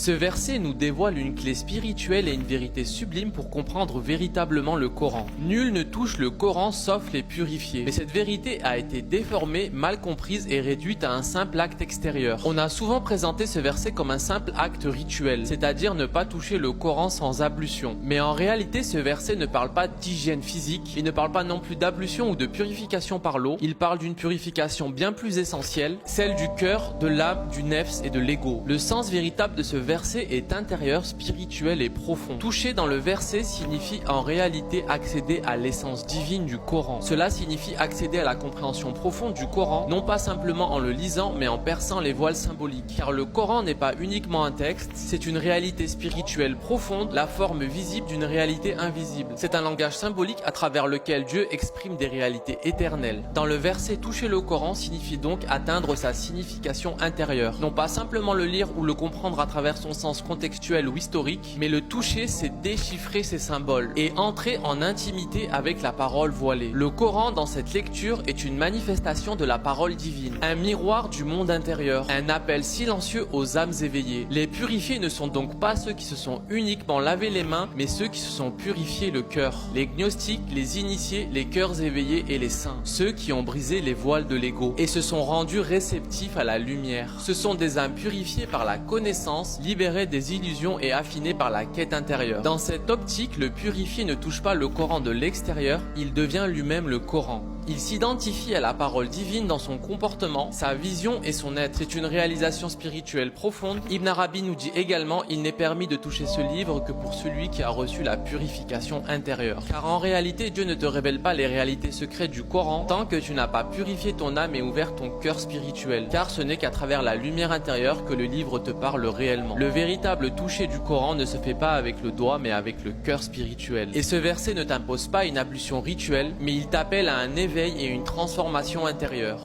Ce verset nous dévoile une clé spirituelle et une vérité sublime pour comprendre véritablement le Coran. Nul ne touche le Coran sauf les purifiés. Mais cette vérité a été déformée, mal comprise et réduite à un simple acte extérieur. On a souvent présenté ce verset comme un simple acte rituel, c'est-à-dire ne pas toucher le Coran sans ablution. Mais en réalité, ce verset ne parle pas d'hygiène physique, il ne parle pas non plus d'ablution ou de purification par l'eau, il parle d'une purification bien plus essentielle, celle du cœur, de l'âme, du nefs et de l'ego. Le sens véritable de ce verset est intérieur, spirituel et profond. Toucher dans le verset signifie en réalité accéder à l'essence divine du Coran. Cela signifie accéder à la compréhension profonde du Coran, non pas simplement en le lisant, mais en perçant les voiles symboliques. Car le Coran n'est pas uniquement un texte, c'est une réalité spirituelle profonde, la forme visible d'une réalité invisible. C'est un langage symbolique à travers lequel Dieu exprime des réalités éternelles. Dans le verset, toucher le Coran signifie donc atteindre sa signification intérieure. Non pas simplement le lire ou le comprendre à travers son sens contextuel ou historique, mais le toucher, c'est déchiffrer ses symboles et entrer en intimité avec la parole voilée. Le Coran, dans cette lecture, est une manifestation de la parole divine, un miroir du monde intérieur, un appel silencieux aux âmes éveillées. Les purifiés ne sont donc pas ceux qui se sont uniquement lavé les mains, mais ceux qui se sont purifiés le cœur. Les gnostiques, les initiés, les cœurs éveillés et les saints, ceux qui ont brisé les voiles de l'ego et se sont rendus réceptifs à la lumière. Ce sont des âmes purifiées par la connaissance, libérées des illusions et affinées par la quête intérieure. Dans cette optique, le purifié ne touche pas le Coran de l'extérieur, il devient lui-même le Coran. Il s'identifie à la parole divine dans son comportement, sa vision et son être. C'est une réalisation spirituelle profonde. Ibn Arabi nous dit également: il n'est permis de toucher ce livre que pour celui qui a reçu la purification intérieure. Car en réalité, Dieu ne te révèle pas les réalités secrètes du Coran tant que tu n'as pas purifié ton âme et ouvert ton cœur spirituel. Car ce n'est qu'à travers la lumière intérieure que le livre te parle réellement. Le véritable toucher du Coran ne se fait pas avec le doigt mais avec le cœur spirituel. Et ce verset ne t'impose pas une ablution rituelle, mais il t'appelle à un éveil et une transformation intérieure.